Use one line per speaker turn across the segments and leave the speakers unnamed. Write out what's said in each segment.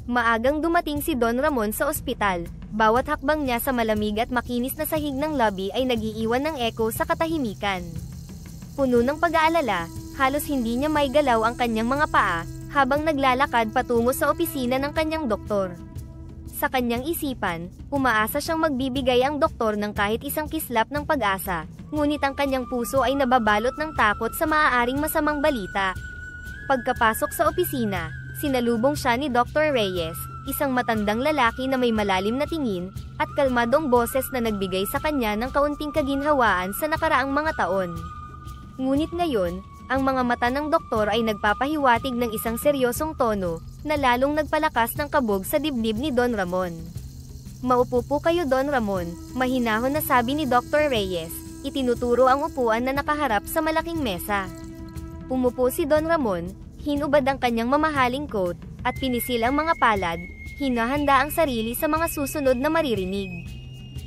Maagang dumating si Don Ramon sa ospital. Bawat hakbang niya sa malamig at makinis na sahig ng lobby ay nag-iiwan ng echo sa katahimikan. Puno ng pag-aalala, halos hindi niya maigalaw ang kanyang mga paa, habang naglalakad patungo sa opisina ng kanyang doktor. Sa kanyang isipan, umaasa siyang magbibigay ang doktor ng kahit isang kislap ng pag-asa, ngunit ang kanyang puso ay nababalot ng takot sa maaaring masamang balita. Pagkapasok sa opisina, sinalubong siya ni Dr. Reyes, isang matandang lalaki na may malalim na tingin, at kalmadong boses na nagbigay sa kanya ng kaunting kaginhawaan sa nakaraang mga taon. Ngunit ngayon, ang mga mata ng doktor ay nagpapahiwatig ng isang seryosong tono, na lalong nagpalakas ng kabog sa dibdib ni Don Ramon. "Maupo po kayo, Don Ramon," mahinahon na sabi ni Dr. Reyes, itinuturo ang upuan na nakaharap sa malaking mesa. Umupo si Don Ramon, hinubad ang kanyang mamahaling coat, at pinisil ang mga palad, hinahanda ang sarili sa mga susunod na maririnig.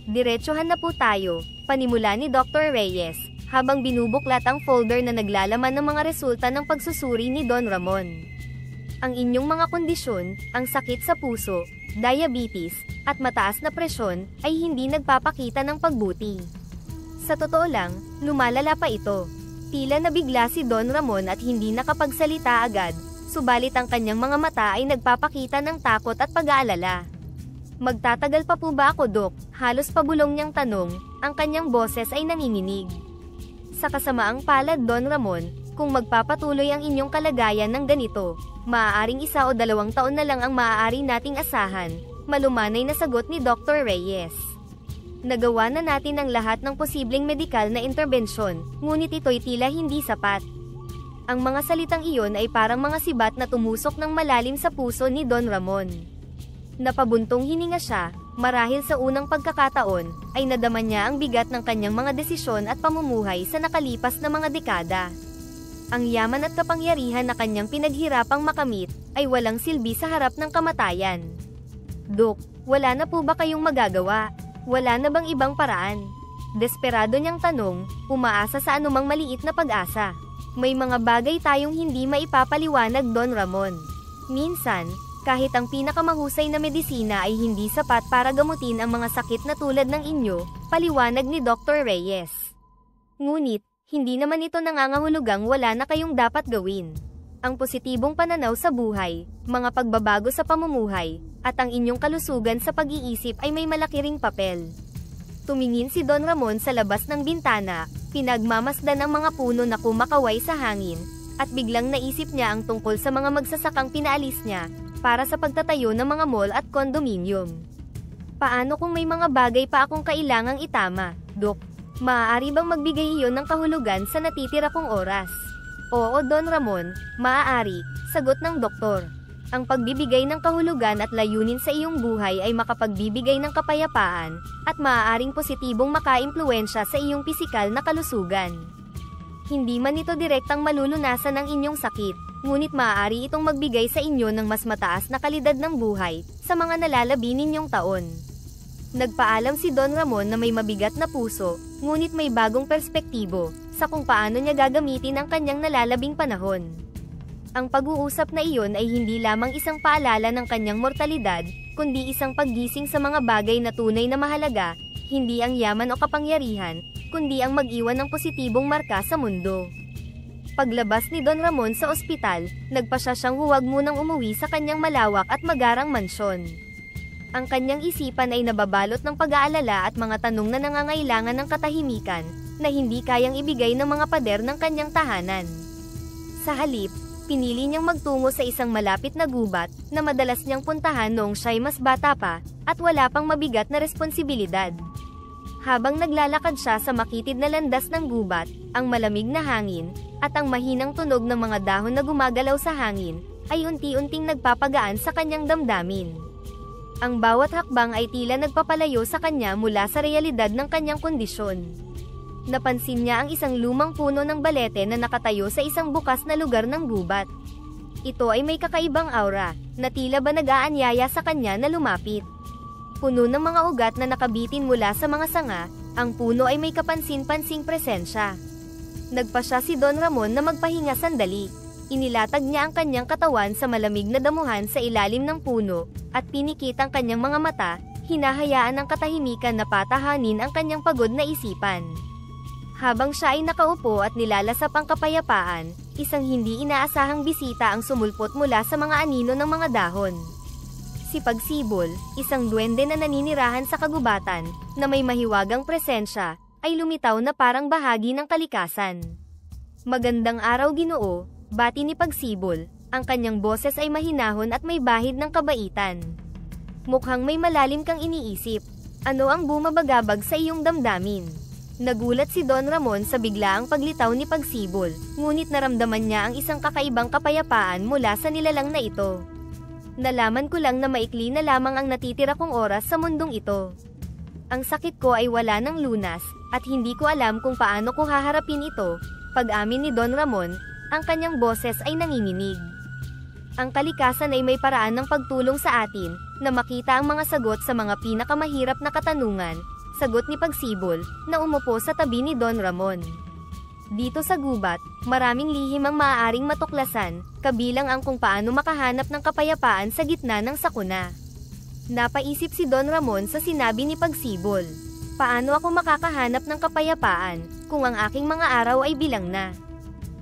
"Diretsuhan na po tayo," panimula ni Dr. Reyes, habang binubuklat ang folder na naglalaman ng mga resulta ng pagsusuri ni Don Ramon. "Ang inyong mga kondisyon, ang sakit sa puso, diabetes, at mataas na presyon, ay hindi nagpapakita ng pagbuti. Sa totoo lang, lumalala pa ito." Tila nabigla si Don Ramon at hindi nakapagsalita agad, subalit ang kanyang mga mata ay nagpapakita ng takot at pag-aalala. "Magtatagal pa po ba ako, Dok?" Halos pabulong niyang tanong, ang kanyang boses ay nanginginig. "Sa kasamaang palad, Don Ramon, kung magpapatuloy ang inyong kalagayan ng ganito, maaaring 1 o 2 taon na lang ang maaari nating asahan," malumanay na sagot ni Dr. Reyes. "Nagawa na natin ang lahat ng posibleng medikal na interbensyon, ngunit ito'y tila hindi sapat." Ang mga salitang iyon ay parang mga sibat na tumusok ng malalim sa puso ni Don Ramon. Napabuntong hininga siya, marahil sa unang pagkakataon, ay nadama niya ang bigat ng kanyang mga desisyon at pamumuhay sa nakalipas na mga dekada. Ang yaman at kapangyarihan na kanyang pinaghirapang makamit, ay walang silbi sa harap ng kamatayan. "Dok, wala na po ba kayong magagawa? Wala na bang ibang paraan?" Desperado niyang tanong, umaasa sa anumang maliit na pag-asa. "May mga bagay tayong hindi maipapaliwanag, Don Ramon. Minsan, kahit ang pinakamahusay na medisina ay hindi sapat para gamutin ang mga sakit na tulad ng inyo," paliwanag ni Dr. Reyes. "Ngunit, hindi naman ito nangangahulugang wala na kayong dapat gawin. Ang positibong pananaw sa buhay, mga pagbabago sa pamumuhay, at ang inyong kalusugan sa pag-iisip ay may malaki ring papel." Tumingin si Don Ramon sa labas ng bintana, pinagmamasdan ang mga puno na kumakaway sa hangin, at biglang naisip niya ang tungkol sa mga magsasakang pinaalis niya, para sa pagtatayo ng mga mall at kondominium. "Paano kung may mga bagay pa akong kailangang itama, Dok? Maaari bang magbigay iyon ng kahulugan sa natitira kong oras?" "Oo, Don Ramon, maaari," sagot ng doktor. "Ang pagbibigay ng kahulugan at layunin sa iyong buhay ay makapagbibigay ng kapayapaan, at maaaring positibong makaimpluwensya sa iyong pisikal na kalusugan. Hindi man ito direktang malulunasan ang inyong sakit, ngunit maaari itong magbigay sa inyo ng mas mataas na kalidad ng buhay, sa mga nalalabi ninyong taon." Nagpaalam si Don Ramon na may mabigat na puso, ngunit may bagong perspektibo, sa kung paano niya gagamitin ang kanyang nalalabing panahon. Ang pag-uusap na iyon ay hindi lamang isang paalala ng kanyang mortalidad, kundi isang paggising sa mga bagay na tunay na mahalaga, hindi ang yaman o kapangyarihan, kundi ang mag-iwan ng positibong marka sa mundo. Paglabas ni Don Ramon sa ospital, nagpasya siyang huwag munang umuwi sa kanyang malawak at magarang mansyon. Ang kanyang isipan ay nababalot ng pag-aalala at mga tanong na nangangailangan ng katahimikan, na hindi kayang ibigay ng mga pader ng kanyang tahanan. Sa halip, pinili niyang magtungo sa isang malapit na gubat, na madalas niyang puntahan noong siya'y mas bata pa, at wala pang mabigat na responsibilidad. Habang naglalakad siya sa makitid na landas ng gubat, ang malamig na hangin, at ang mahinang tunog ng mga dahon na gumagalaw sa hangin, ay unti-unting nagpapagaan sa kanyang damdamin. Ang bawat hakbang ay tila nagpapalayo sa kanya mula sa realidad ng kanyang kondisyon. Napansin niya ang isang lumang puno ng balete na nakatayo sa isang bukas na lugar ng gubat. Ito ay may kakaibang aura, na tila ba nag-aanyaya sa kanya na lumapit. Puno ng mga ugat na nakabitin mula sa mga sanga, ang puno ay may kapansin-pansing presensya. Nagpasya si Don Ramon na magpahinga sandali. Inilatag niya ang kanyang katawan sa malamig na damuhan sa ilalim ng puno, at pinikit ang kanyang mga mata, hinahayaan ng katahimikan na patahanin ang kanyang pagod na isipan. Habang siya ay nakaupo at nilalasap ang kapayapaan, isang hindi inaasahang bisita ang sumulpot mula sa mga anino ng mga dahon. Si Pagsibol, isang duwende na naninirahan sa kagubatan, na may mahiwagang presensya, ay lumitaw na parang bahagi ng kalikasan. Magandang araw, Ginoo, bati ni Pagsibol, ang kanyang boses ay mahinahon at may bahid ng kabaitan. Mukhang may malalim kang iniisip. Ano ang bumabagabag sa iyong damdamin? Nagulat si Don Ramon sa biglaang paglitaw ni Pagsibol, ngunit naramdaman niya ang isang kakaibang kapayapaan mula sa nilalang na ito. Nalaman ko lang na maikli na lamang ang natitira kong oras sa mundong ito. Ang sakit ko ay wala ng lunas, at hindi ko alam kung paano ko haharapin ito. Pag-amin ni Don Ramon, ang kanyang boses ay nanginginig. Ang kalikasan ay may paraan ng pagtulong sa atin, na makita ang mga sagot sa mga pinakamahirap na katanungan, sagot ni Pagsibol, na umupo sa tabi ni Don Ramon. Dito sa gubat, maraming lihim ang maaaring matuklasan, kabilang ang kung paano makahanap ng kapayapaan sa gitna ng sakuna. Napaisip si Don Ramon sa sinabi ni Pagsibol. Paano ako makakahanap ng kapayapaan, kung ang aking mga araw ay bilang na?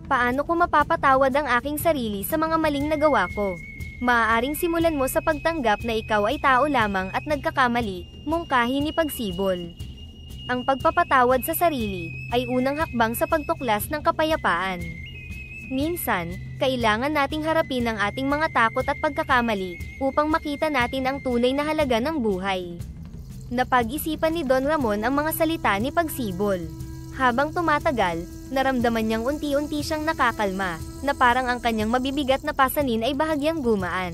Paano ko mapapatawad ang aking sarili sa mga maling nagawa ko? Maaaring simulan mo sa pagtanggap na ikaw ay tao lamang at nagkakamali, mungkahi ni Pagsibol. Ang pagpapatawad sa sarili, ay unang hakbang sa pagtuklas ng kapayapaan. Minsan, kailangan nating harapin ang ating mga takot at pagkakamali, upang makita natin ang tunay na halaga ng buhay. Napag-isipan ni Don Ramon ang mga salita ni Pagsibol. Habang tumatagal, naramdaman niyang unti-unti siyang nakakalma, na parang ang kanyang mabibigat na pasanin ay bahagyang gumaan.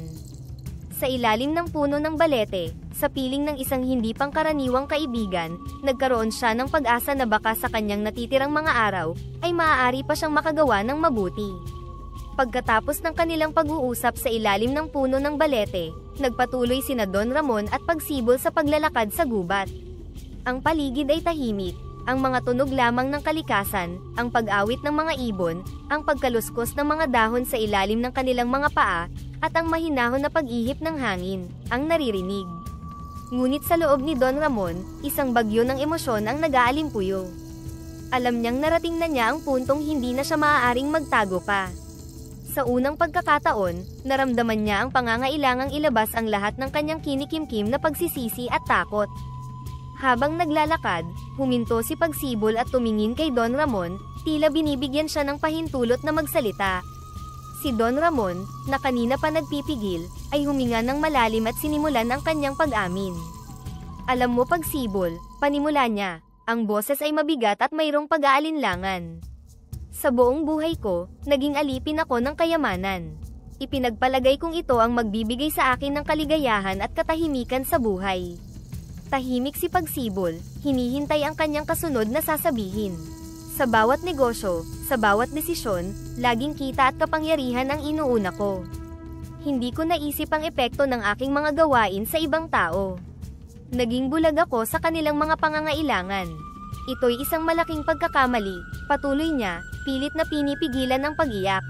Sa ilalim ng puno ng balete, sa piling ng isang hindi pangkaraniwang kaibigan, nagkaroon siya ng pag-asa na baka sa kanyang natitirang mga araw, ay maaari pa siyang makagawa ng mabuti. Pagkatapos ng kanilang pag-uusap sa ilalim ng puno ng balete, nagpatuloy sina Don Ramon at Pagsibol sa paglalakad sa gubat. Ang paligid ay tahimik, ang mga tunog lamang ng kalikasan, ang pag-awit ng mga ibon, ang pagkaluskos ng mga dahon sa ilalim ng kanilang mga paa, at ang mahinahon na pag-ihip ng hangin, ang naririnig. Ngunit sa loob ni Don Ramon, isang bagyo ng emosyon ang nag-aalimpuyo. Alam niyang narating na niya ang puntong hindi na siya maaaring magtago pa. Sa unang pagkakataon, naramdaman niya ang pangangailangang ilabas ang lahat ng kanyang kinikimkim na pagsisisi at takot. Habang naglalakad, huminto si Pagsibol at tumingin kay Don Ramon, tila binibigyan siya ng pahintulot na magsalita. Si Don Ramon, na kanina pa nagpipigil, ay huminga ng malalim at sinimulan ang kanyang pag-amin. Alam mo, Pagsibol, panimula niya, ang boses ay mabigat at mayroong pag-aalinlangan. Sa buong buhay ko, naging alipin ako ng kayamanan. Ipinagpalagay kong ito ang magbibigay sa akin ng kaligayahan at katahimikan sa buhay. Tahimik si Pagsibol, hinihintay ang kanyang kasunod na sasabihin. Sa bawat negosyo, sa bawat desisyon, laging kita at kapangyarihan ang inuuna ko. Hindi ko naisip ang epekto ng aking mga gawain sa ibang tao. Naging bulag ako sa kanilang mga pangangailangan. Ito'y isang malaking pagkakamali, patuloy niya, pilit na pinipigilan ang pag-iyak.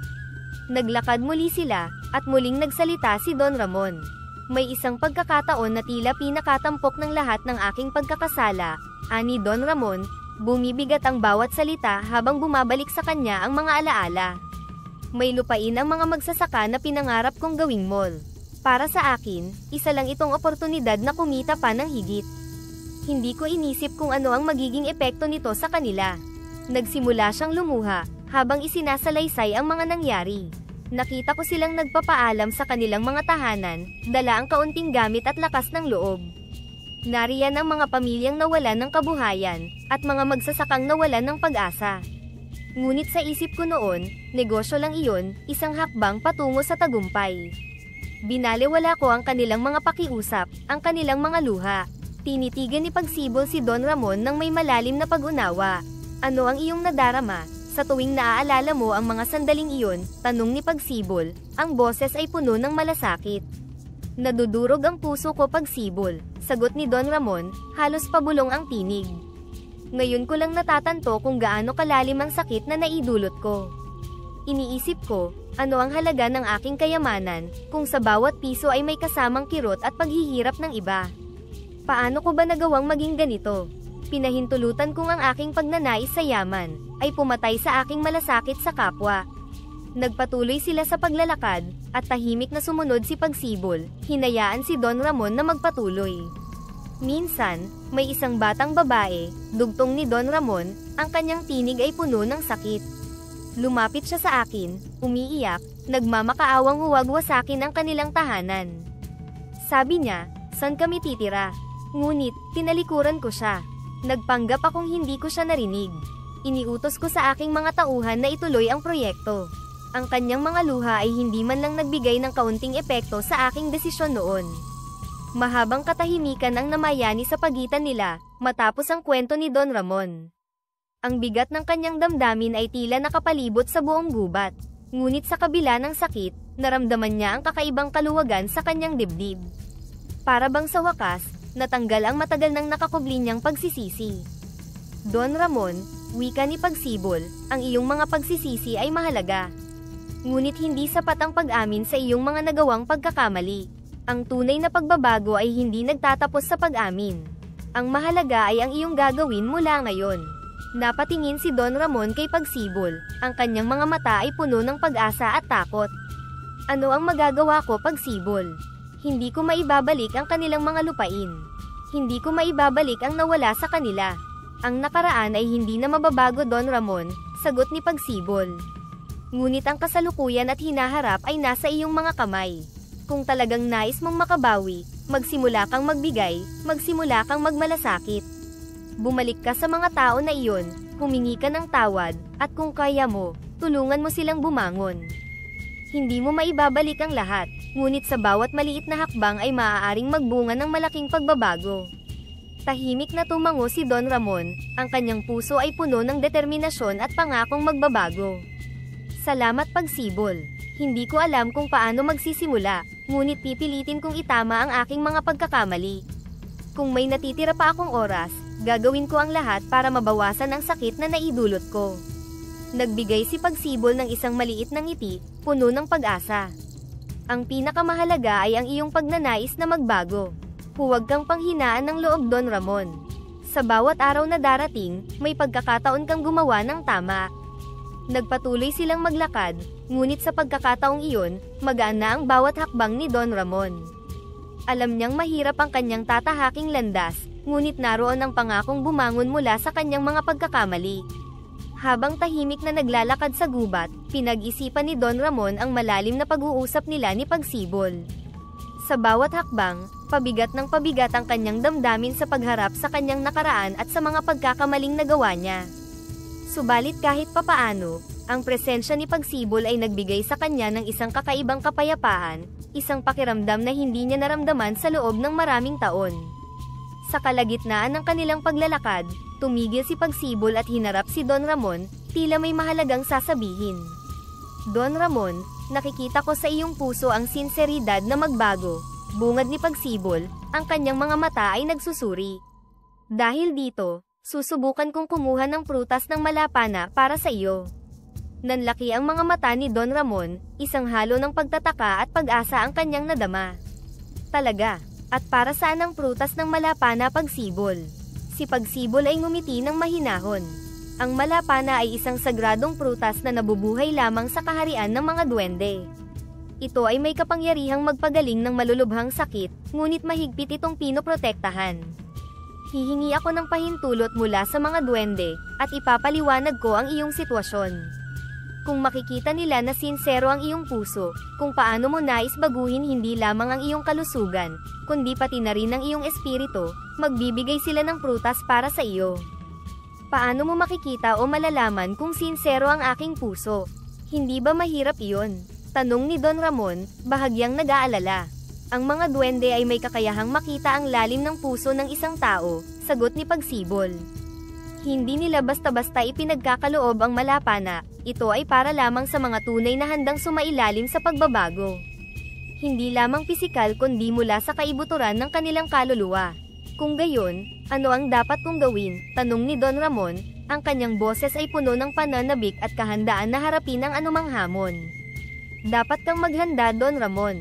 Naglakad muli sila, at muling nagsalita si Don Ramon. May isang pagkakataon na tila pinakatampok ng lahat ng aking pagkakasala, ani Don Ramon, bumibigat ang bawat salita habang bumabalik sa kanya ang mga alaala. May lupain ang mga magsasaka na pinangarap kong gawing mall. Para sa akin, isa lang itong oportunidad na kumita pa ng higit. Hindi ko inisip kung ano ang magiging epekto nito sa kanila. Nagsimula siyang lumuha, habang isinasalaysay ang mga nangyari. Nakita ko silang nagpapaalam sa kanilang mga tahanan, dala ang kaunting gamit at lakas ng loob. Nariyan ang mga pamilyang nawalan ng kabuhayan, at mga magsasakang nawalan ng pag-asa. Ngunit sa isip ko noon, negosyo lang iyon, isang hakbang patungo sa tagumpay. Binalewala ko ang kanilang mga pakiusap, ang kanilang mga luha. Tinitigan ni Pagsibol si Don Ramon ng may malalim na pag-unawa. Ano ang iyong nadarama? Sa tuwing naaalala mo ang mga sandaling iyon, tanong ni Pagsibol, ang boses ay puno ng malasakit. Nadudurog ang puso ko, Pagsibol, sagot ni Don Ramon, halos pabulong ang tinig. Ngayon ko lang natatanto kung gaano kalalim ang sakit na naidulot ko. Iniisip ko, ano ang halaga ng aking kayamanan, kung sa bawat piso ay may kasamang kirot at paghihirap ng iba? Paano ko ba nagawang maging ganito? Pinahintulutan kong ang aking pagnanais sa yaman, ay pumatay sa aking malasakit sa kapwa. Nagpatuloy sila sa paglalakad, at tahimik na sumunod si Pagsibol, hinayaan si Don Ramon na magpatuloy. Minsan, may isang batang babae, dugtong ni Don Ramon, ang kanyang tinig ay puno ng sakit. Lumapit siya sa akin, umiiyak, nagmamakaawang huwag wasakin ang kanilang tahanan. Sabi niya, "Saan kami titira?" Ngunit, tinalikuran ko siya. Nagpanggap akong hindi ko siya narinig. Iniutos ko sa aking mga tauhan na ituloy ang proyekto. Ang kanyang mga luha ay hindi man lang nagbigay ng kaunting epekto sa aking desisyon noon. Mahabang katahimikan ang namayani sa pagitan nila, matapos ang kwento ni Don Ramon. Ang bigat ng kanyang damdamin ay tila nakapalibot sa buong gubat. Ngunit sa kabila ng sakit, naramdaman niya ang kakaibang kaluwagan sa kanyang dibdib. Para bang sa wakas, natanggal ang matagal nang nakakubli niyang pagsisisi. Don Ramon, wika ni Pagsibol, ang iyong mga pagsisisi ay mahalaga. Ngunit hindi sapat ang pag-amin sa iyong mga nagawang pagkakamali. Ang tunay na pagbabago ay hindi nagtatapos sa pag-amin. Ang mahalaga ay ang iyong gagawin mula ngayon. Napatingin si Don Ramon kay Pagsibol, ang kanyang mga mata ay puno ng pag-asa at takot. Ano ang magagawa ko, Pagsibol? Hindi ko maibabalik ang kanilang mga lupain. Hindi ko maibabalik ang nawala sa kanila. Ang nakaraan ay hindi na mababago, Don Ramon, sagot ni Pagsibol. Ngunit ang kasalukuyan at hinaharap ay nasa iyong mga kamay. Kung talagang nais mong makabawi, magsimula kang magbigay, magsimula kang magmalasakit. Bumalik ka sa mga tao na iyon, humingi ka ng tawad, at kung kaya mo, tulungan mo silang bumangon. Hindi mo maibabalik ang lahat, ngunit sa bawat maliit na hakbang ay maaaring magbunga ng malaking pagbabago. Tahimik na tumango si Don Ramon, ang kanyang puso ay puno ng determinasyon at pangakong magbabago. Salamat, Pagsibol. Hindi ko alam kung paano magsisimula, ngunit pipilitin kong itama ang aking mga pagkakamali. Kung may natitira pa akong oras, gagawin ko ang lahat para mabawasan ang sakit na naidulot ko. Nagbigay si Pagsibol ng isang maliit na ngiti, puno ng pag-asa. Ang pinakamahalaga ay ang iyong pagnanais na magbago. Huwag kang panghinaan ng loob, Don Ramon. Sa bawat araw na darating, may pagkakataon kang gumawa ng tama. Nagpatuloy silang maglakad, ngunit sa pagkakataong iyon, magaan na ang bawat hakbang ni Don Ramon. Alam niyang mahirap ang kanyang tatahaking landas, ngunit naroon ang pangakong bumangon mula sa kanyang mga pagkakamali. Habang tahimik na naglalakad sa gubat, pinag-isipan ni Don Ramon ang malalim na pag-uusap nila ni Pagsibol. Sa bawat hakbang, pabigat ng pabigat ang kanyang damdamin sa pagharap sa kanyang nakaraan at sa mga pagkakamaling nagawa niya. Subalit kahit papaano, ang presensya ni Pagsibol ay nagbigay sa kanya ng isang kakaibang kapayapaan, isang pakiramdam na hindi niya naramdaman sa loob ng maraming taon. Sa kalagitnaan ng kanilang paglalakad, tumigil si Pagsibol at hinarap si Don Ramon, tila may mahalagang sasabihin. Don Ramon, nakikita ko sa iyong puso ang sinseridad na magbago. Bungad ni Pagsibol, ang kanyang mga mata ay nagsusuri. Dahil dito, susubukan kong kumuha ng prutas ng malapana para sa iyo. Nanlaki ang mga mata ni Don Ramon, isang halo ng pagtataka at pag-asa ang kanyang nadama. Talaga, at para saan ang prutas ng malapana, Pagsibol? Si Pagsibol ay ngumiti ng mahinahon. Ang malapana ay isang sagradong prutas na nabubuhay lamang sa kaharian ng mga duwende. Ito ay may kapangyarihang magpagaling ng malulubhang sakit, ngunit mahigpit itong pinoprotektahan. Hihingi ako ng pahintulot mula sa mga duwende, at ipapaliwanag ko ang iyong sitwasyon. Kung makikita nila na sinsero ang iyong puso, kung paano mo nais baguhin hindi lamang ang iyong kalusugan, kundi pati na rin ang iyong espiritu, magbibigay sila ng prutas para sa iyo. Paano mo makikita o malalaman kung sinsero ang aking puso? Hindi ba mahirap iyon? Tanong ni Don Ramon, bahagyang nag-aalala. Ang mga duwende ay may kakayahang makita ang lalim ng puso ng isang tao, sagot ni Pagsibol. Hindi nila basta-basta ipinagkakaloob ang malapana, ito ay para lamang sa mga tunay na handang sumailalim sa pagbabago. Hindi lamang pisikal kundi mula sa kaibuturan ng kanilang kaluluwa. Kung gayon, ano ang dapat kong gawin? Tanong ni Don Ramon, ang kanyang boses ay puno ng pananabik at kahandaan na harapin ang anumang hamon. Dapat kang maghanda, Don Ramon.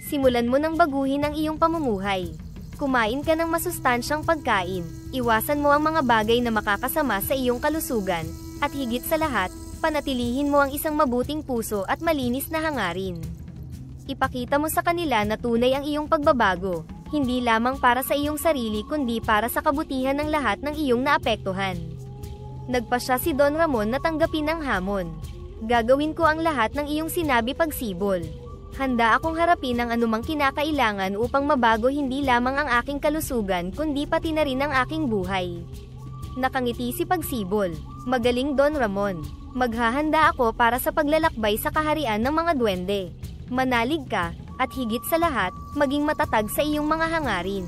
Simulan mo nang baguhin ang iyong pamumuhay. Kumain ka ng masustansyang pagkain, iwasan mo ang mga bagay na makakasama sa iyong kalusugan, at higit sa lahat, panatilihin mo ang isang mabuting puso at malinis na hangarin. Ipakita mo sa kanila na tunay ang iyong pagbabago, hindi lamang para sa iyong sarili kundi para sa kabutihan ng lahat ng iyong naapektuhan. Nagpasya si Don Ramon na tanggapin ang hamon. Gagawin ko ang lahat ng iyong sinabi, Pagsibol. Handa akong harapin ang anumang kinakailangan upang mabago hindi lamang ang aking kalusugan kundi pati na rin ang aking buhay. Nakangiti si Pagsibol. Magaling, Don Ramon. Maghahanda ako para sa paglalakbay sa kaharian ng mga duwende. Manalig ka, at higit sa lahat, maging matatag sa iyong mga hangarin.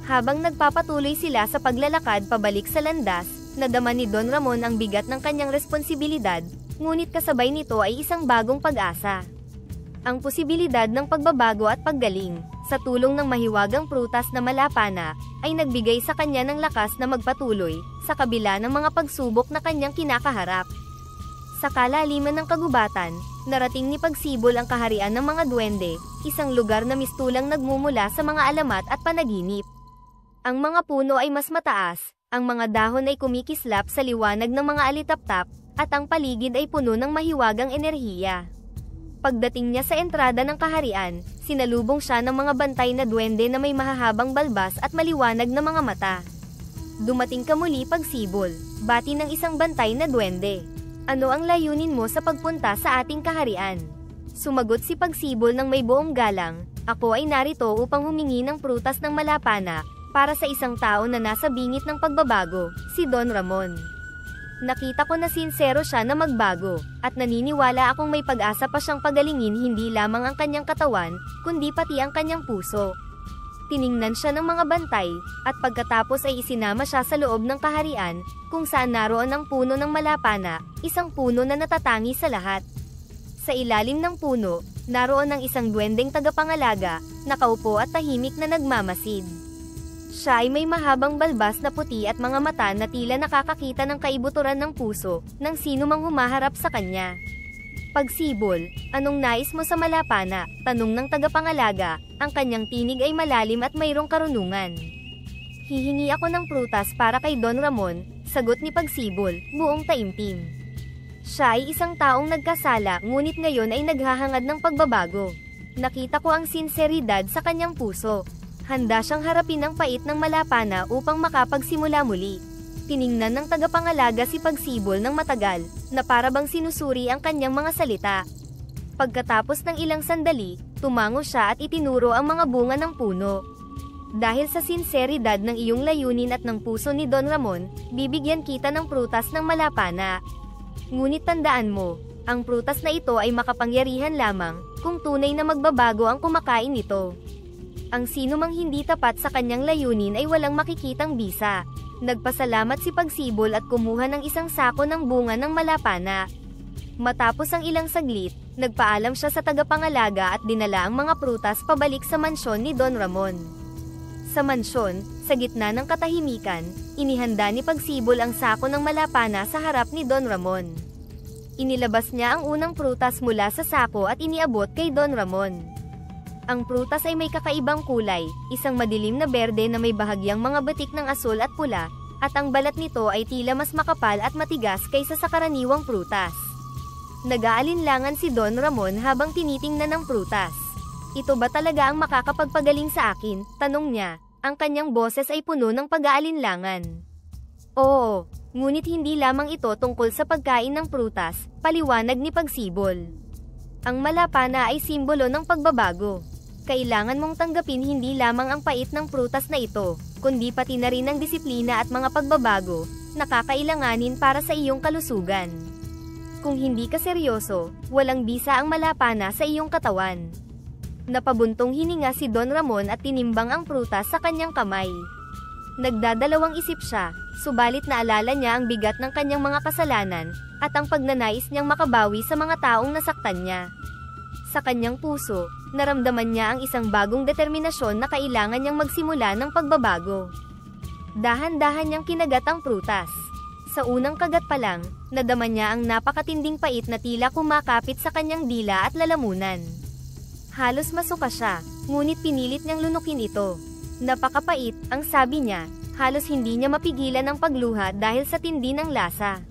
Habang nagpapatuloy sila sa paglalakad pabalik sa landas, nadama ni Don Ramon ang bigat ng kanyang responsibilidad, ngunit kasabay nito ay isang bagong pag-asa. Ang posibilidad ng pagbabago at paggaling, sa tulong ng mahiwagang prutas na malapana, ay nagbigay sa kanya ng lakas na magpatuloy, sa kabila ng mga pagsubok na kanyang kinakaharap. Sa kalaliman ng kagubatan, narating ni Pagsibol ang kaharian ng mga duwende, isang lugar na mistulang nagmumula sa mga alamat at panaginip. Ang mga puno ay mas mataas, ang mga dahon ay kumikislap sa liwanag ng mga alitaptap, at ang paligid ay puno ng mahiwagang enerhiya. Pagdating niya sa entrada ng kaharian, sinalubong siya ng mga bantay na duwende na may mahahabang balbas at maliwanag na mga mata. Dumating ka muli, Pagsibol, bati ng isang bantay na duwende. Ano ang layunin mo sa pagpunta sa ating kaharian? Sumagot si Pagsibol ng may buong galang, ako ay narito upang humingi ng prutas ng malapana, para sa isang tao na nasa bingit ng pagbabago, si Don Ramon. Nakita ko na sinsero siya na magbago, at naniniwala akong may pag-asa pa siyang pagalingin hindi lamang ang kanyang katawan, kundi pati ang kanyang puso. Tiningnan siya ng mga bantay, at pagkatapos ay isinama siya sa loob ng kaharian, kung saan naroon ang puno ng malapana, isang puno na natatangi sa lahat. Sa ilalim ng puno, naroon ang isang duwendeng tagapangalaga, nakaupo at tahimik na nagmamasid. Siya ay may mahabang balbas na puti at mga mata na tila nakakakita ng kaibuturan ng puso, ng sino mang humaharap sa kanya. Pagsibol, anong nais mo sa malapana? Tanong ng tagapangalaga, ang kanyang tinig ay malalim at mayroong karunungan. Hihingi ako ng prutas para kay Don Ramon, sagot ni Pagsibol, buong taimtim. Siya ay isang taong nagkasala ngunit ngayon ay naghahangad ng pagbabago. Nakita ko ang sinseridad sa kanyang puso. Handa siyang harapin ang pait ng malapana upang makapagsimula muli. Tiningnan ng tagapangalaga si Pagsibol ng matagal, na para bang sinusuri ang kanyang mga salita. Pagkatapos ng ilang sandali, tumango siya at itinuro ang mga bunga ng puno. Dahil sa sinseridad ng iyong layunin at ng puso ni Don Ramon, bibigyan kita ng prutas ng malapana. Ngunit tandaan mo, ang prutas na ito ay makapangyarihan lamang, kung tunay na magbabago ang kumakain nito. Ang sino mang hindi tapat sa kanyang layunin ay walang makikitang bisa. Nagpasalamat si Pagsibol at kumuha ng isang sako ng bunga ng malapana. Matapos ang ilang saglit, nagpaalam siya sa tagapangalaga at dinala ang mga prutas pabalik sa mansyon ni Don Ramon. Sa mansyon, sa gitna ng katahimikan, inihanda ni Pagsibol ang sako ng malapana sa harap ni Don Ramon. Inilabas niya ang unang prutas mula sa sako at iniabot kay Don Ramon. Ang prutas ay may kakaibang kulay, isang madilim na berde na may bahagyang mga batik ng asul at pula, at ang balat nito ay tila mas makapal at matigas kaysa sa karaniwang prutas. Nag-aalinlangan si Don Ramon habang tinitingnan ang prutas. Ito ba talaga ang makakapagpagaling sa akin? Tanong niya, ang kanyang boses ay puno ng pag-aalinlangan. Oo, ngunit hindi lamang ito tungkol sa pagkain ng prutas, paliwanag ni Pagsibol. Ang malapana ay simbolo ng pagbabago. Kailangan mong tanggapin hindi lamang ang pait ng prutas na ito, kundi pati na rin ang disiplina at mga pagbabago na kakailanganin para sa iyong kalusugan. Kung hindi ka seryoso, walang bisa ang malapana sa iyong katawan. Napabuntong hininga si Don Ramon at tinimbang ang prutas sa kanyang kamay. Nagdadalawang isip siya, subalit naalala niya ang bigat ng kanyang mga kasalanan, at ang pagnanais niyang makabawi sa mga taong nasaktan niya. Sa kanyang puso, naramdaman niya ang isang bagong determinasyon na kailangan niyang magsimula ng pagbabago. Dahan-dahan niyang kinagat ang prutas. Sa unang kagat pa lang, nadama niya ang napakatinding pait na tila kumakapit sa kanyang dila at lalamunan. Halos masuka siya, ngunit pinilit niyang lunukin ito. Napakapait, ang sabi niya, halos hindi niya mapigilan ang pagluha dahil sa tindi ng lasa.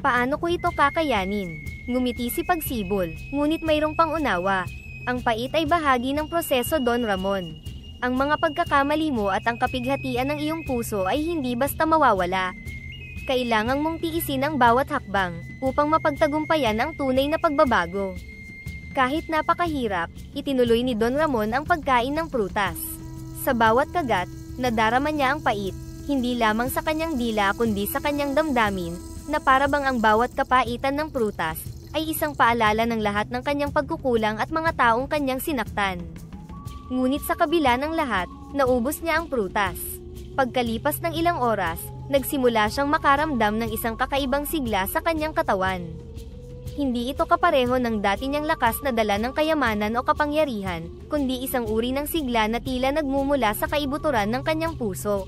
Paano ko ito kakayanin? Ngumiti si Pagsibol, ngunit mayroong pangunawa. Ang pait ay bahagi ng proseso, Don Ramon. Ang mga pagkakamali mo at ang kapighatian ng iyong puso ay hindi basta mawawala. Kailangang mong tiisin ang bawat hakbang, upang mapagtagumpayan ang tunay na pagbabago. Kahit napakahirap, itinuloy ni Don Ramon ang pagkain ng prutas. Sa bawat kagat, nadarama niya ang pait, hindi lamang sa kanyang dila kundi sa kanyang damdamin, na para bang ang bawat kapaitan ng prutas, ay isang paalala ng lahat ng kanyang pagkukulang at mga taong kanyang sinaktan. Ngunit sa kabila ng lahat, naubos niya ang prutas. Pagkalipas ng ilang oras, nagsimula siyang makaramdam ng isang kakaibang sigla sa kanyang katawan. Hindi ito kapareho ng dati niyang lakas na dala ng kayamanan o kapangyarihan, kundi isang uri ng sigla na tila nagmumula sa kaibuturan ng kanyang puso.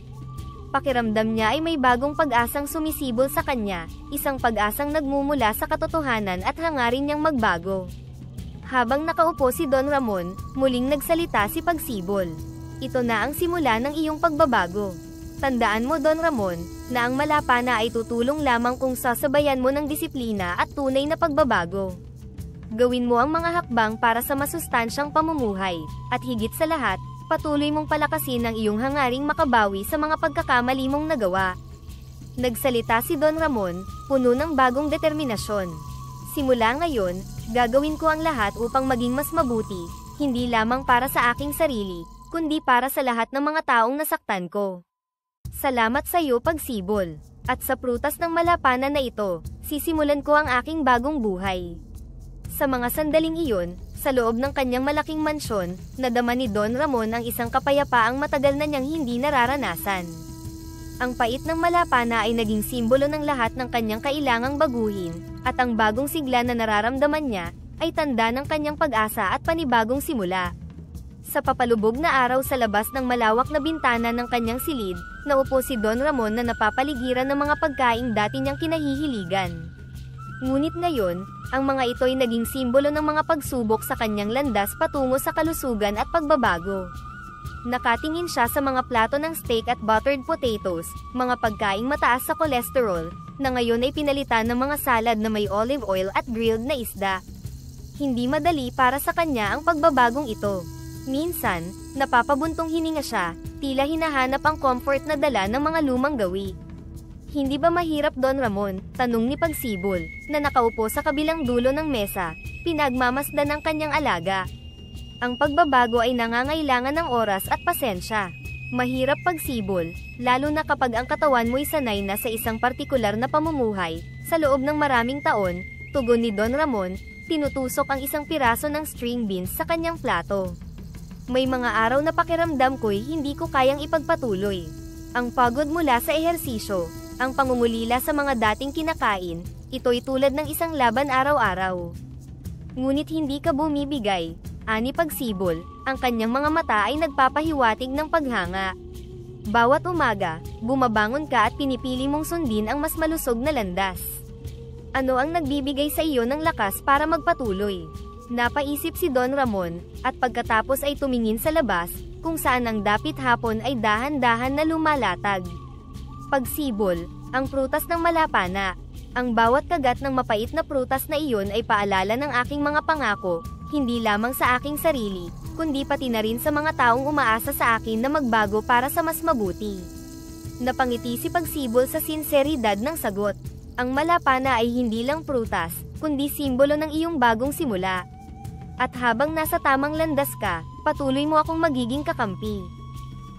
Pakiramdam niya ay may bagong pag-asang sumisibol sa kanya, isang pag-asang nagmumula sa katotohanan at hangarin niyang magbago. Habang nakaupo si Don Ramon, muling nagsalita si Pagsibol. Ito na ang simula ng iyong pagbabago. Tandaan mo, Don Ramon, na ang malapana ay tutulong lamang kung sasabayan mo ng disiplina at tunay na pagbabago. Gawin mo ang mga hakbang para sa masustansyang pamumuhay, at higit sa lahat, patuloy mong palakasin ang iyong hangaring makabawi sa mga pagkakamali mong nagawa. Nagsalita si Don Ramon, puno ng bagong determinasyon. Simula ngayon, gagawin ko ang lahat upang maging mas mabuti, hindi lamang para sa aking sarili, kundi para sa lahat ng mga taong nasaktan ko. Salamat sa iyo, Pagsibol. At sa prutas ng malapana na ito, sisimulan ko ang aking bagong buhay. Sa mga sandaling iyon, sa loob ng kanyang malaking mansyon, nadama ni Don Ramon ang isang kapayapaang matagal na niyang hindi nararanasan. Ang pait ng malapana ay naging simbolo ng lahat ng kanyang kailangang baguhin, at ang bagong sigla na nararamdaman niya, ay tanda ng kanyang pag-asa at panibagong simula. Sa papalubog na araw sa labas ng malawak na bintana ng kanyang silid, naupo si Don Ramon na napapaligiran ng mga pagkaing dati niyang kinahihiligan. Ngunit ngayon, ang mga ito'y naging simbolo ng mga pagsubok sa kanyang landas patungo sa kalusugan at pagbabago. Nakatingin siya sa mga plato ng steak at buttered potatoes, mga pagkaing mataas sa kolesterol, na ngayon ay pinalitan ng mga salad na may olive oil at grilled na isda. Hindi madali para sa kanya ang pagbabagong ito. Minsan, napapabuntong hininga siya, tila hinahanap ang comfort na dala ng mga lumang gawi. Hindi ba mahirap, Don Ramon? Tanong ni Pagsibol, na nakaupo sa kabilang dulo ng mesa, pinagmamasdan ng kanyang alaga. Ang pagbabago ay nangangailangan ng oras at pasensya. Mahirap, Pagsibol, lalo na kapag ang katawan mo'y sanay na sa isang partikular na pamumuhay. Sa loob ng maraming taon, tugon ni Don Ramon, tinutusok ang isang piraso ng string beans sa kanyang plato. May mga araw na pakiramdam ko'y hindi ko kayang ipagpatuloy. Ang pagod mula sa ehersisyo, ang pangungulila sa mga dating kinakain, ito'y tulad ng isang laban araw-araw. Ngunit hindi ka bumibigay, ani Pagsibol, ang kanyang mga mata ay nagpapahiwatig ng paghanga. Bawat umaga, bumabangon ka at pinipili mong sundin ang mas malusog na landas. Ano ang nagbibigay sa iyo ng lakas para magpatuloy? Napaisip si Don Ramon, at pagkatapos ay tumingin sa labas, kung saan ang dapit hapon ay dahan-dahan na lumalatag. Pagsibol, ang prutas ng malapana. Ang bawat kagat ng mapait na prutas na iyon ay paalala ng aking mga pangako, hindi lamang sa aking sarili, kundi pati na rin sa mga taong umaasa sa akin na magbago para sa mas mabuti. Napangiti si Pagsibol sa sinseridad ng sagot. Ang malapana ay hindi lang prutas, kundi simbolo ng iyong bagong simula. At habang nasa tamang landas ka, patuloy mo akong magiging kakampi.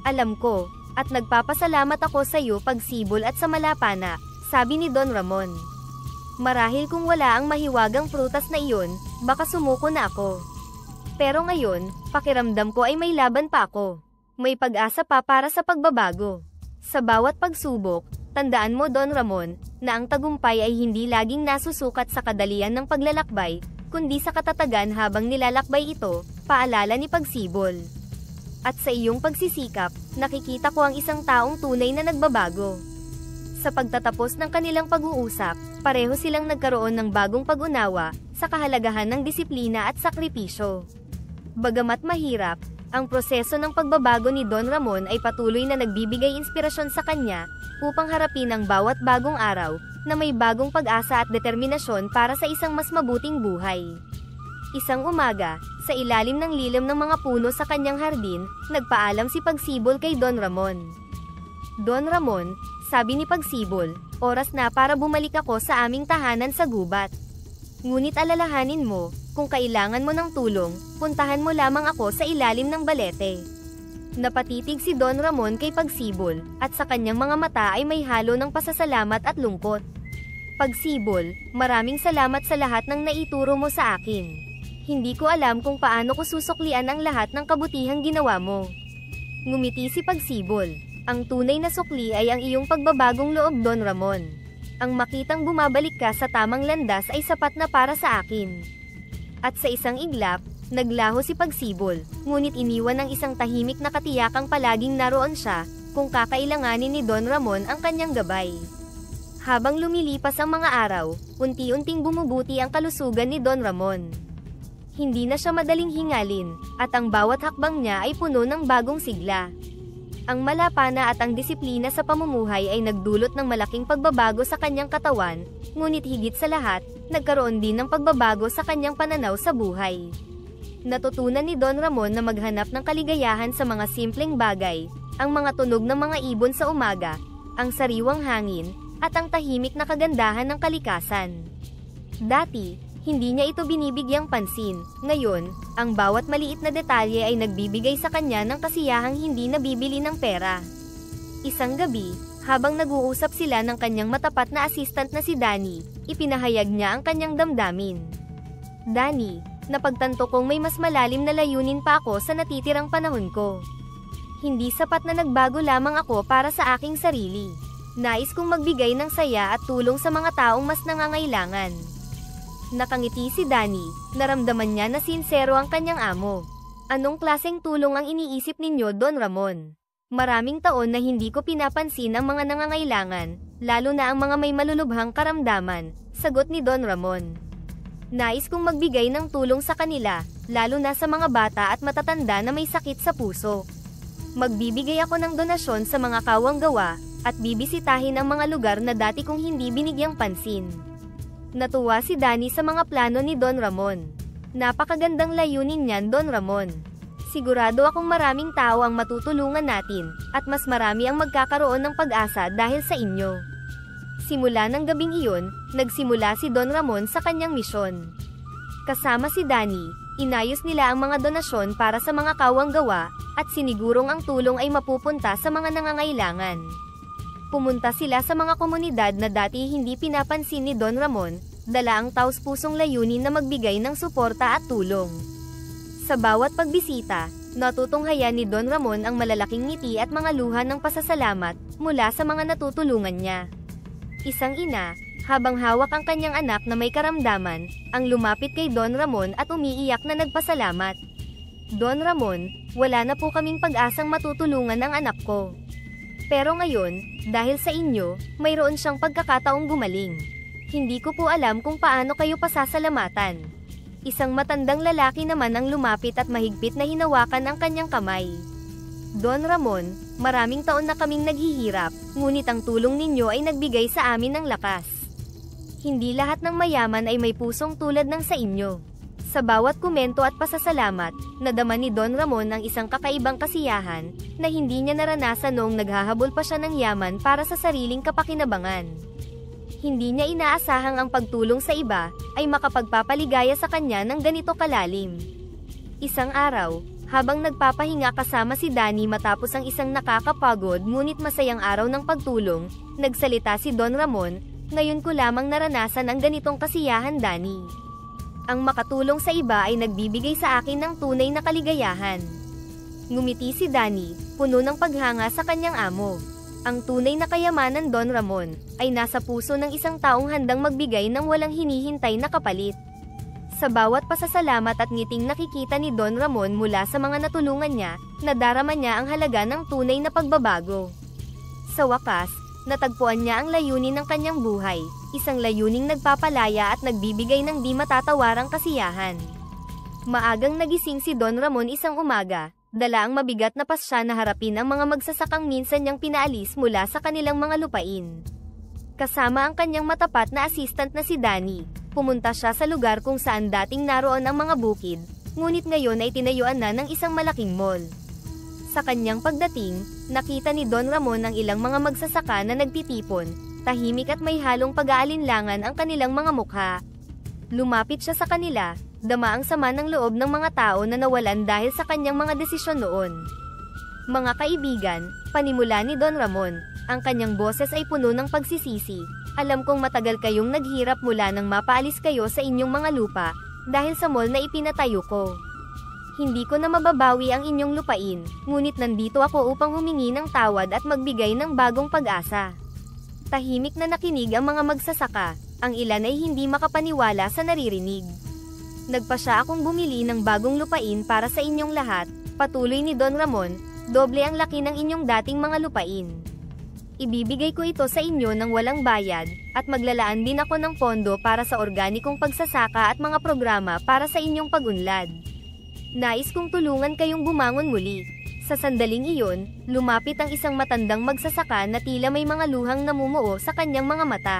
Alam ko, at nagpapasalamat ako sa iyo, Pagsibol, at sa malapana, sabi ni Don Ramon. Marahil kung wala ang mahiwagang prutas na iyon, baka sumuko na ako. Pero ngayon, pakiramdam ko ay may laban pa ako. May pag-asa pa para sa pagbabago. Sa bawat pagsubok, tandaan mo, Don Ramon, na ang tagumpay ay hindi laging nasusukat sa kadalian ng paglalakbay, kundi sa katatagan habang nilalakbay ito, paalala ni Pagsibol. At sa iyong pagsisikap, nakikita ko ang isang taong tunay na nagbabago. Sa pagtatapos ng kanilang pag-uusap, pareho silang nagkaroon ng bagong pag-unawa sa kahalagahan ng disiplina at sakripisyo. Bagamat mahirap, ang proseso ng pagbabago ni Don Ramon ay patuloy na nagbibigay inspirasyon sa kanya upang harapin ang bawat bagong araw na may bagong pag-asa at determinasyon para sa isang mas mabuting buhay. Isang umaga, sa ilalim ng lilim ng mga puno sa kanyang hardin, nagpaalam si Pagsibol kay Don Ramon. Don Ramon, sabi ni Pagsibol, oras na para bumalik ako sa aming tahanan sa gubat. Ngunit alalahanin mo, kung kailangan mo ng tulong, puntahan mo lamang ako sa ilalim ng balete. Napatitig si Don Ramon kay Pagsibol, at sa kanyang mga mata ay may halo ng pasasalamat at lungkot. Pagsibol, maraming salamat sa lahat ng naituro mo sa akin. Hindi ko alam kung paano ko susuklian ang lahat ng kabutihang ginawa mo. Ngumiti si Pagsibol. Ang tunay na sukli ay ang iyong pagbabagong loob, Don Ramon. Ang makitang bumabalik ka sa tamang landas ay sapat na para sa akin. At sa isang iglap, naglaho si Pagsibol, ngunit iniwan ng isang tahimik na katiyakang palaging naroon siya, kung kakailanganin ni Don Ramon ang kanyang gabay. Habang lumilipas ang mga araw, unti-unting bumubuti ang kalusugan ni Don Ramon. Hindi na siya madaling hingalin, at ang bawat hakbang niya ay puno ng bagong sigla. Ang malapana at ang disiplina sa pamumuhay ay nagdulot ng malaking pagbabago sa kanyang katawan, ngunit higit sa lahat, nagkaroon din ng pagbabago sa kanyang pananaw sa buhay. Natutunan ni Don Ramon na maghanap ng kaligayahan sa mga simpleng bagay, ang mga tunog ng mga ibon sa umaga, ang sariwang hangin, at ang tahimik na kagandahan ng kalikasan. Dati, hindi niya ito binibigyang pansin. Ngayon, ang bawat maliit na detalye ay nagbibigay sa kanya ng kasiyahang hindi nabibili ng pera. Isang gabi, habang nag-uusap sila ng kanyang matapat na assistant na si Danny, ipinahayag niya ang kanyang damdamin. Danny, napagtanto kong may mas malalim na layunin pa ako sa natitirang panahon ko. Hindi sapat na nagbago lamang ako para sa aking sarili. Nais kong magbigay ng saya at tulong sa mga taong mas nangangailangan. Nakangiti si Danny, naramdaman niya na sincero ang kanyang amo. Anong klaseng tulong ang iniisip ninyo, Don Ramon? Maraming taon na hindi ko pinapansin ang mga nangangailangan, lalo na ang mga may malulubhang karamdaman, sagot ni Don Ramon. Nais kong magbigay ng tulong sa kanila, lalo na sa mga bata at matatanda na may sakit sa puso. Magbibigay ako ng donasyon sa mga kawang gawa, at bibisitahin ang mga lugar na dati kong hindi binigyang pansin. Natuwa si Danny sa mga plano ni Don Ramon. Napakagandang layunin niyan, Don Ramon. Sigurado akong maraming tao ang matutulungan natin, at mas marami ang magkakaroon ng pag-asa dahil sa inyo. Simula ng gabing iyon, nagsimula si Don Ramon sa kanyang misyon. Kasama si Danny, inayos nila ang mga donasyon para sa mga kawang gawa, at sinigurong ang tulong ay mapupunta sa mga nangangailangan. Pumunta sila sa mga komunidad na dati hindi pinapansin ni Don Ramon, dala ang taos-pusong layunin na magbigay ng suporta at tulong. Sa bawat pagbisita, natutunghayan ni Don Ramon ang malalaking ngiti at mga luha ng pasasalamat mula sa mga natutulungan niya. Isang ina, habang hawak ang kanyang anak na may karamdaman, ang lumapit kay Don Ramon at umiiyak na nagpasalamat. Don Ramon, wala na po kaming pag-asang matutulungan ang anak ko. Pero ngayon, dahil sa inyo, mayroon siyang pagkakataong gumaling. Hindi ko po alam kung paano kayo pasasalamatan. Isang matandang lalaki naman ang lumapit at mahigpit na hinawakan ang kanyang kamay. Don Ramon, maraming taon na kaming naghihirap, ngunit ang tulong ninyo ay nagbigay sa amin ng lakas. Hindi lahat ng mayaman ay may pusong tulad ng sa inyo. Sa bawat komento at pasasalamat, nadama ni Don Ramon ang isang kakaibang kasiyahan, na hindi niya naranasan noong naghahabol pa siya ng yaman para sa sariling kapakinabangan. Hindi niya inaasahang ang pagtulong sa iba, ay makapagpapaligaya sa kanya ng ganito kalalim. Isang araw, habang nagpapahinga kasama si Danny matapos ang isang nakakapagod ngunit masayang araw ng pagtulong, nagsalita si Don Ramon, ngayon ko lamang naranasan ang ganitong kasiyahan, Danny. Ang makatulong sa iba ay nagbibigay sa akin ng tunay na kaligayahan. Ngumiti si Danny, puno ng paghanga sa kanyang amo. Ang tunay na kayamanan, Don Ramon, ay nasa puso ng isang taong handang magbigay ng walang hinihintay na kapalit. Sa bawat pasasalamat at ngiting nakikita ni Don Ramon mula sa mga natulungan niya, nadarama niya ang halaga ng tunay na pagbabago. Sa wakas, natagpuan niya ang layunin ng kanyang buhay, isang layuning nagpapalaya at nagbibigay ng di matatawarang kasiyahan. Maagang nagising si Don Ramon isang umaga, dala ang mabigat na pasya na harapin ang mga magsasakang minsan niyang pinaalis mula sa kanilang mga lupain. Kasama ang kanyang matapat na assistant na si Danny, pumunta siya sa lugar kung saan dating naroon ang mga bukid, ngunit ngayon ay tinayuan na ng isang malaking mall. Sa kanyang pagdating, nakita ni Don Ramon ang ilang mga magsasaka na nagtitipon, tahimik at may halong pag-aalinlangan ang kanilang mga mukha. Lumapit siya sa kanila, dama ang sama ng loob ng mga tao na nawalan dahil sa kanyang mga desisyon noon. Mga kaibigan, panimula ni Don Ramon, ang kanyang boses ay puno ng pagsisisi. Alam kong matagal kayong naghirap mula nang mapaalis kayo sa inyong mga lupa, dahil sa mall na ipinatayo ko. Hindi ko na mababawi ang inyong lupain, ngunit nandito ako upang humingi ng tawad at magbigay ng bagong pag-asa. Tahimik na nakinig ang mga magsasaka, ang ilan ay hindi makapaniwala sa naririnig. Nagpasya akong bumili ng bagong lupain para sa inyong lahat, patuloy ni Don Ramon, doble ang laki ng inyong dating mga lupain. Ibibigay ko ito sa inyo ng walang bayad, at maglalaan din ako ng pondo para sa organikong pagsasaka at mga programa para sa inyong pag-unlad. Nais kong tulungan kayong bumangon muli. Sa sandaling iyon, lumapit ang isang matandang magsasaka na tila may mga luhang namumuo sa kanyang mga mata.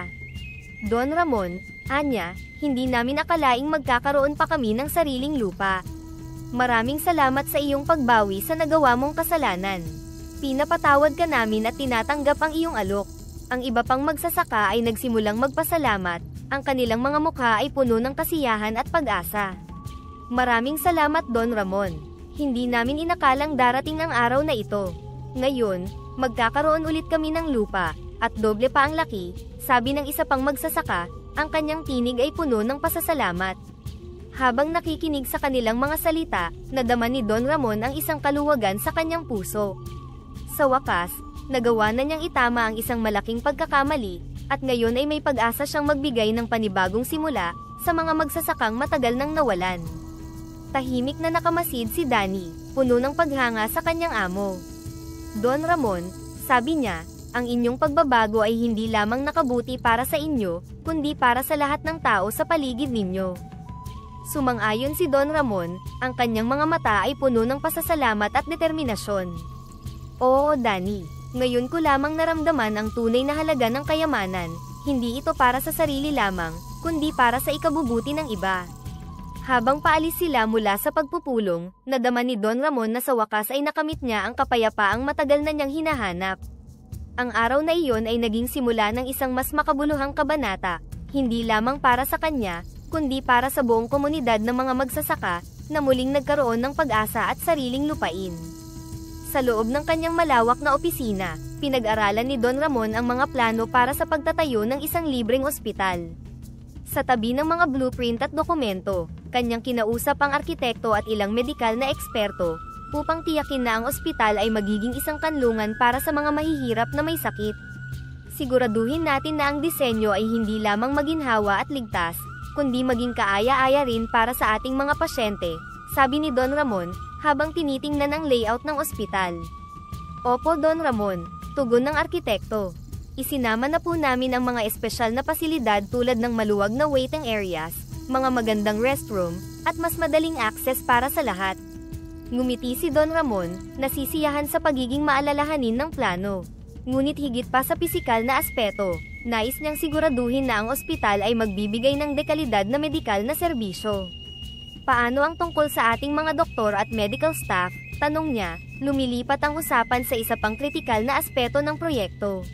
Don Ramon, anya, hindi namin akalaing magkakaroon pa kami ng sariling lupa. Maraming salamat sa iyong pagbawi sa nagawa mong kasalanan. Pinapatawad ka namin at tinatanggap ang iyong alok. Ang iba pang magsasaka ay nagsimulang magpasalamat, ang kanilang mga mukha ay puno ng kasiyahan at pag-asa. Maraming salamat Don Ramon. Hindi namin inakalang darating ang araw na ito. Ngayon, magkakaroon ulit kami ng lupa, at doble pa ang laki, sabi ng isa pang magsasaka, ang kanyang tinig ay puno ng pasasalamat. Habang nakikinig sa kanilang mga salita, nadama ni Don Ramon ang isang kaluwagan sa kanyang puso. Sa wakas, nagawa na niyang itama ang isang malaking pagkakamali, at ngayon ay may pag-asa siyang magbigay ng panibagong simula sa mga magsasakang matagal nang nawalan. Tahimik na nakamasid si Danny, puno ng paghanga sa kanyang amo. Don Ramon, sabi niya, ang inyong pagbabago ay hindi lamang nakabuti para sa inyo, kundi para sa lahat ng tao sa paligid ninyo. Sumang-ayon si Don Ramon, ang kanyang mga mata ay puno ng pasasalamat at determinasyon. Oo Danny, ngayon ko lamang naramdaman ang tunay na halaga ng kayamanan, hindi ito para sa sarili lamang, kundi para sa ikabubuti ng iba. Habang paalis sila mula sa pagpupulong, nadama ni Don Ramon na sa wakas ay nakamit niya ang kapayapaang matagal na niyang hinahanap. Ang araw na iyon ay naging simula ng isang mas makabuluhang kabanata, hindi lamang para sa kanya, kundi para sa buong komunidad ng mga magsasaka, na muling nagkaroon ng pag-asa at sariling lupain. Sa loob ng kanyang malawak na opisina, pinag-aralan ni Don Ramon ang mga plano para sa pagtatayo ng isang libreng ospital. Sa tabi ng mga blueprint at dokumento, kanyang kinausap ang arkitekto at ilang medikal na eksperto, upang tiyakin na ang ospital ay magiging isang kanlungan para sa mga mahihirap na may sakit. Siguraduhin natin na ang disenyo ay hindi lamang maginhawa at ligtas, kundi maging kaaya-aya rin para sa ating mga pasyente, sabi ni Don Ramon, habang tinitingnan ang layout ng ospital. Opo Don Ramon, tugon ng arkitekto. Isinama na po namin ang mga espesyal na pasilidad tulad ng maluwag na waiting areas, mga magandang restroom, at mas madaling access para sa lahat. Ngumiti si Don Ramon, nasisiyahan sa pagiging maalalahanin ng plano. Ngunit higit pa sa pisikal na aspeto, nais niyang siguraduhin na ang ospital ay magbibigay ng dekalidad na medikal na serbisyo. Paano ang tungkol sa ating mga doktor at medical staff? Tanong niya, lumilipat ang usapan sa isa pang kritikal na aspeto ng proyekto.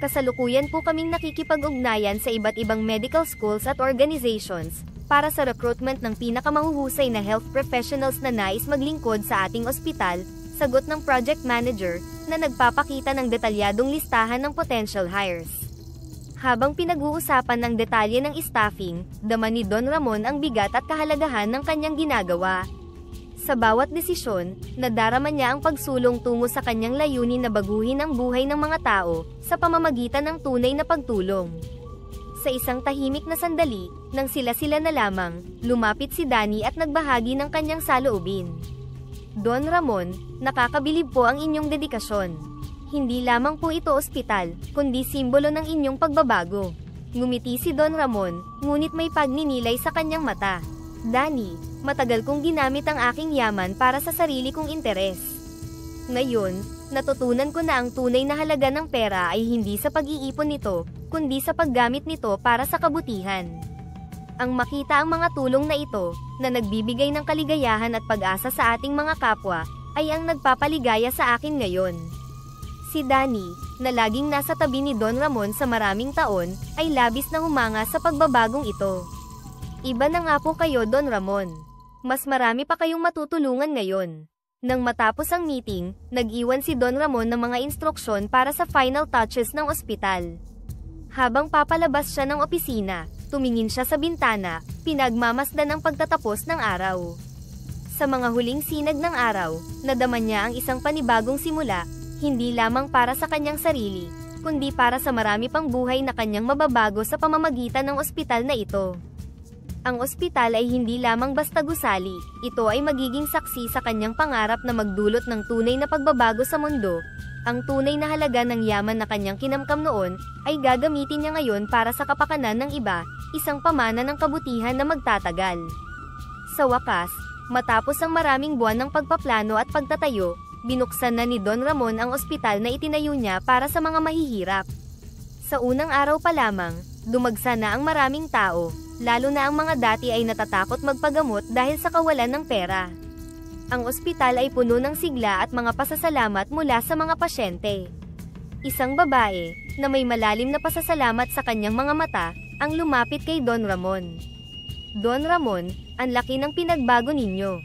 Kasalukuyan po kaming nakikipag-ugnayan sa iba't ibang medical schools at organizations, para sa recruitment ng pinakamahuhusay na health professionals na nais maglingkod sa ating ospital, sagot ng project manager, na nagpapakita ng detalyadong listahan ng potential hires. Habang pinag-uusapan ng detalye ng staffing, dama ni Don Ramon ang bigat at kahalagahan ng kanyang ginagawa. Sa bawat desisyon, nadarama niya ang pagsulong tungo sa kanyang layunin na baguhin ang buhay ng mga tao, sa pamamagitan ng tunay na pagtulong. Sa isang tahimik na sandali, nang sila-sila na lamang, lumapit si Danny at nagbahagi ng kanyang saloobin. Don Ramon, nakakabilib po ang inyong dedikasyon. Hindi lamang po ito ospital, kundi simbolo ng inyong pagbabago. Ngumiti si Don Ramon, ngunit may pagninilay sa kanyang mata. Danny, matagal kong ginamit ang aking yaman para sa sarili kong interes. Ngayon, natutunan ko na ang tunay na halaga ng pera ay hindi sa pag-iipon nito, kundi sa paggamit nito para sa kabutihan. Ang makita ang mga tulong na ito, na nagbibigay ng kaligayahan at pag-asa sa ating mga kapwa, ay ang nagpapaligaya sa akin ngayon. Si Danny, na laging nasa tabi ni Don Ramon sa maraming taon, ay labis na humanga sa pagbabagong ito. Iba na nga po kayo, Don Ramon. Mas marami pa kayong matutulungan ngayon. Nang matapos ang meeting, nag-iwan si Don Ramon ng mga instruksyon para sa final touches ng ospital. Habang papalabas siya ng opisina, tumingin siya sa bintana, pinagmamasdan ang pagtatapos ng araw. Sa mga huling sinag ng araw, nadama niya ang isang panibagong simula, hindi lamang para sa kanyang sarili, kundi para sa marami pang buhay na kanyang mababago sa pamamagitan ng ospital na ito. Ang ospital ay hindi lamang basta gusali, ito ay magiging saksi sa kanyang pangarap na magdulot ng tunay na pagbabago sa mundo. Ang tunay na halaga ng yaman na kanyang kinamkam noon, ay gagamitin niya ngayon para sa kapakanan ng iba, isang pamana ng kabutihan na magtatagal. Sa wakas, matapos ang maraming buwan ng pagpaplano at pagtatayo, binuksan na ni Don Ramon ang ospital na itinayo niya para sa mga mahihirap. Sa unang araw pa lamang, dumagsa na ang maraming tao, lalo na ang mga dati ay natatakot magpagamot dahil sa kawalan ng pera. Ang ospital ay puno ng sigla at mga pasasalamat mula sa mga pasyente. Isang babae, na may malalim na pasasalamat sa kanyang mga mata, ang lumapit kay Don Ramon. Don Ramon, ang laki ng pinagbago ninyo.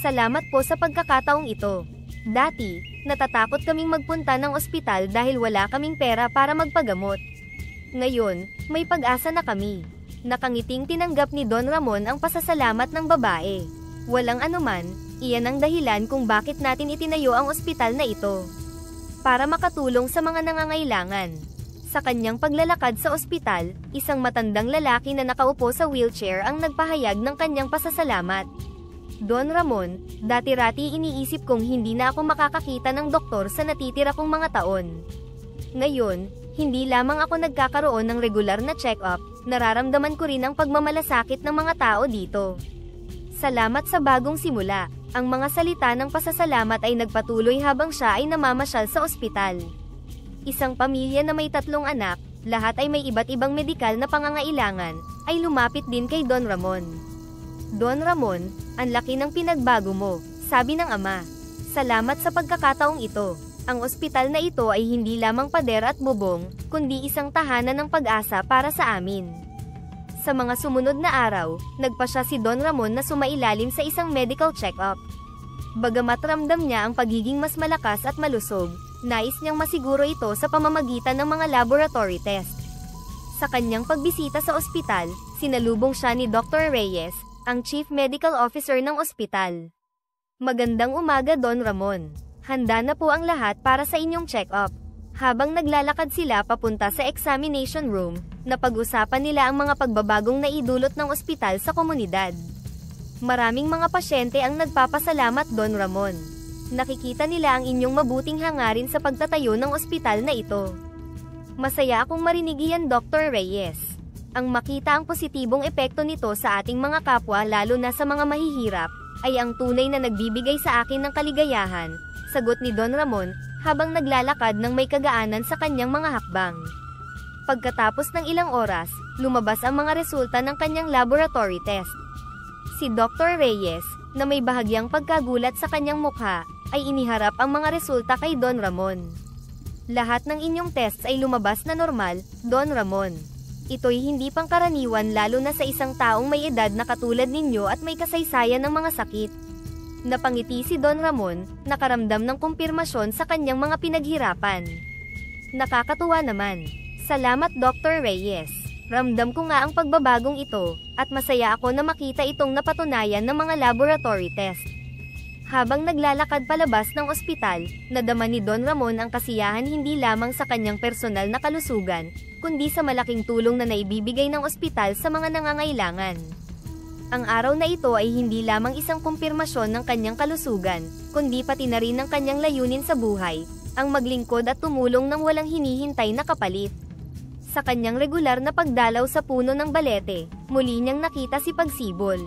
Salamat po sa pagkakataong ito. Dati, natatakot kaming magpunta ng ospital dahil wala kaming pera para magpagamot. Ngayon, may pag-asa na kami. Nakangiting tinanggap ni Don Ramon ang pasasalamat ng babae. Walang anuman, iyan ang dahilan kung bakit natin itinayo ang ospital na ito. Para makatulong sa mga nangangailangan. Sa kanyang paglalakad sa ospital, isang matandang lalaki na nakaupo sa wheelchair ang nagpahayag ng kanyang pasasalamat. Don Ramon, dati-rati iniisip kong hindi na ako makakakita ng doktor sa natitira kong mga taon. Ngayon, hindi lamang ako nagkakaroon ng regular na check-up, nararamdaman ko rin ang pagmamalasakit ng mga tao dito. Salamat sa bagong simula. Ang mga salita ng pasasalamat ay nagpatuloy habang siya ay namamasyal sa ospital. Isang pamilya na may 3 anak, lahat ay may iba't ibang medikal na pangangailangan, ay lumapit din kay Don Ramon. Don Ramon, ang laki ng pinagbago mo, sabi ng ama. Salamat sa pagkakataong ito. Ang ospital na ito ay hindi lamang pader at bubong, kundi isang tahanan ng pag-asa para sa amin. Sa mga sumunod na araw, nagpasya si Don Ramon na sumailalim sa isang medical check-up. Bagamat ramdam niya ang pagiging mas malakas at malusog, nais niyang masiguro ito sa pamamagitan ng mga laboratory test. Sa kanyang pagbisita sa ospital, sinalubong siya ni Dr. Reyes, ang Chief Medical Officer ng ospital. Magandang umaga, Don Ramon. Handa na po ang lahat para sa inyong check-up. Habang naglalakad sila papunta sa examination room, napag-usapan nila ang mga pagbabagong naidulot ng ospital sa komunidad. Maraming mga pasyente ang nagpapasalamat, Don Ramon. Nakikita nila ang inyong mabuting hangarin sa pagtatayo ng ospital na ito. Masaya akong marinig iyan, Dr. Reyes. Ang makita ang positibong epekto nito sa ating mga kapwa lalo na sa mga mahihirap, ay ang tunay na nagbibigay sa akin ng kaligayahan, sagot ni Don Ramon, habang naglalakad ng may kagaanan sa kanyang mga hakbang. Pagkatapos ng ilang oras, lumabas ang mga resulta ng kanyang laboratory test. Si Dr. Reyes, na may bahagyang pagkagulat sa kanyang mukha, ay iniharap ang mga resulta kay Don Ramon. Lahat ng inyong tests ay lumabas na normal, Don Ramon. Ito'y hindi pangkaraniwan lalo na sa isang taong may edad na katulad ninyo at may kasaysayan ng mga sakit. Napangiti si Don Ramon, nakaramdam ng kumpirmasyon sa kanyang mga pinaghirapan. Nakakatuwa naman. Salamat, Dr. Reyes. Ramdam ko nga ang pagbabagong ito, at masaya ako na makita itong napatunayan ng mga laboratory test. Habang naglalakad palabas ng ospital, nadama ni Don Ramon ang kasiyahan hindi lamang sa kanyang personal na kalusugan, kundi sa malaking tulong na naibibigay ng ospital sa mga nangangailangan. Ang araw na ito ay hindi lamang isang kumpirmasyon ng kanyang kalusugan, kundi pati na rin ng kanyang layunin sa buhay, ang maglingkod at tumulong ng walang hinihintay na kapalit. Sa kanyang regular na pagdalaw sa puno ng balete, muli niyang nakita si Pagsibol.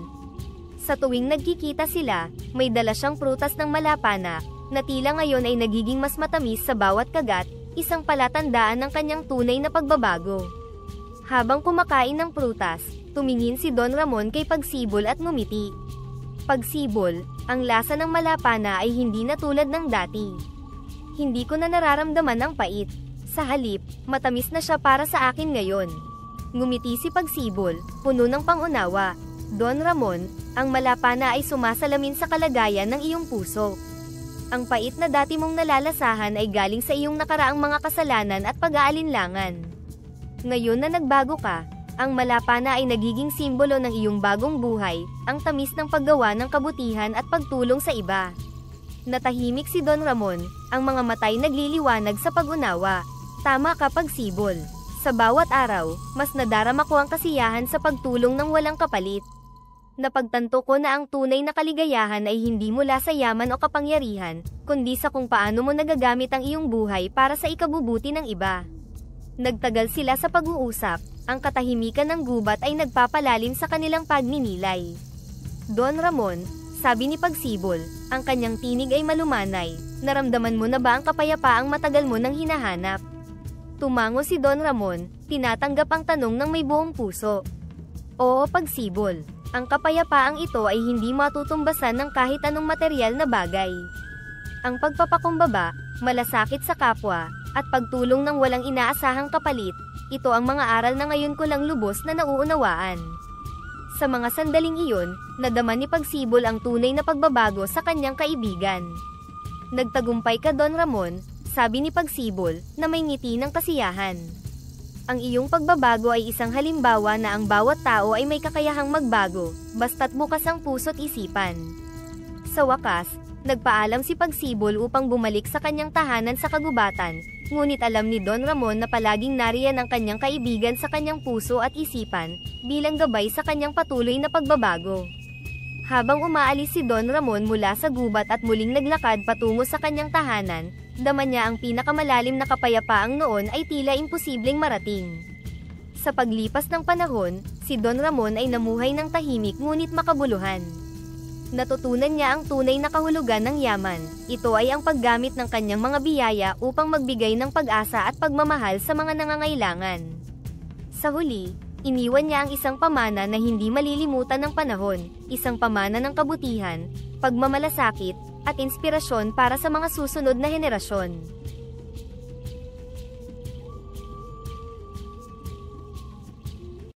Sa tuwing nagkikita sila, may dala siyang prutas ng malapana, na tila ngayon ay nagiging mas matamis sa bawat kagat, isang palatandaan ng kanyang tunay na pagbabago. Habang kumakain ng prutas, tumingin si Don Ramon kay Pagsibol at ngumiti. Pagsibol, ang lasa ng malapana ay hindi na tulad ng dati. Hindi ko na nararamdaman ang pait. Sa halip, matamis na siya para sa akin ngayon. Ngumiti si Pagsibol, puno ng pangunawa. Don Ramon, ang malapana ay sumasalamin sa kalagayan ng iyong puso. Ang pait na dati mong nalalasahan ay galing sa iyong nakaraang mga kasalanan at pag-aalinlangan. Ngayon na nagbago ka, ang malapana ay nagiging simbolo ng iyong bagong buhay, ang tamis ng paggawa ng kabutihan at pagtulong sa iba. Natahimik si Don Ramon, ang mga matay nagliliwanag sa pag-unawa. Tama ka, Pagsibol. Sa bawat araw, mas nadarama ko ang kasiyahan sa pagtulong ng walang kapalit. Napagtanto ko na ang tunay na kaligayahan ay hindi mula sa yaman o kapangyarihan, kundi sa kung paano mo nagagamit ang iyong buhay para sa ikabubuti ng iba. Nagtagal sila sa pag-uusap, ang katahimikan ng gubat ay nagpapalalim sa kanilang pagninilay. Don Ramon, sabi ni Pagsibol, ang kanyang tinig ay malumanay, naramdaman mo na ba ang kapayapaang matagal mo nang hinahanap? Tumango si Don Ramon, tinatanggap ang tanong ng may buong puso. Oo, Pagsibol, ang kapayapaang ito ay hindi matutumbasan ng kahit anong materyal na bagay. Ang pagpapakumbaba, malasakit sa kapwa, at pagtulong ng walang inaasahang kapalit, ito ang mga aral na ngayon ko lang lubos na nauunawaan. Sa mga sandaling iyon, nadama ni Pagsibol ang tunay na pagbabago sa kanyang kaibigan. Nagtagumpay ka, Don Ramon, sabi ni Pagsibol, na may ngiti ng kasiyahan. Ang iyong pagbabago ay isang halimbawa na ang bawat tao ay may kakayahang magbago, basta't bukas ang puso't isipan. Sa wakas, nagpaalam si Pagsibol upang bumalik sa kanyang tahanan sa kagubatan, ngunit alam ni Don Ramon na palaging nariyan ang kanyang kaibigan sa kanyang puso at isipan, bilang gabay sa kanyang patuloy na pagbabago. Habang umaalis si Don Ramon mula sa gubat at muling naglakad patungo sa kanyang tahanan, dama niya ang pinakamalalim na kapayapaang noon ay tila imposibleng marating. Sa paglipas ng panahon, si Don Ramon ay namuhay ng tahimik ngunit makabuluhan. Natutunan niya ang tunay na kahulugan ng yaman, ito ay ang paggamit ng kanyang mga biyaya upang magbigay ng pag-asa at pagmamahal sa mga nangangailangan. Sa huli, iniwan niya ang isang pamana na hindi malilimutan ng panahon, isang pamana ng kabutihan, pagmamalasakit, at inspirasyon para sa mga susunod na henerasyon.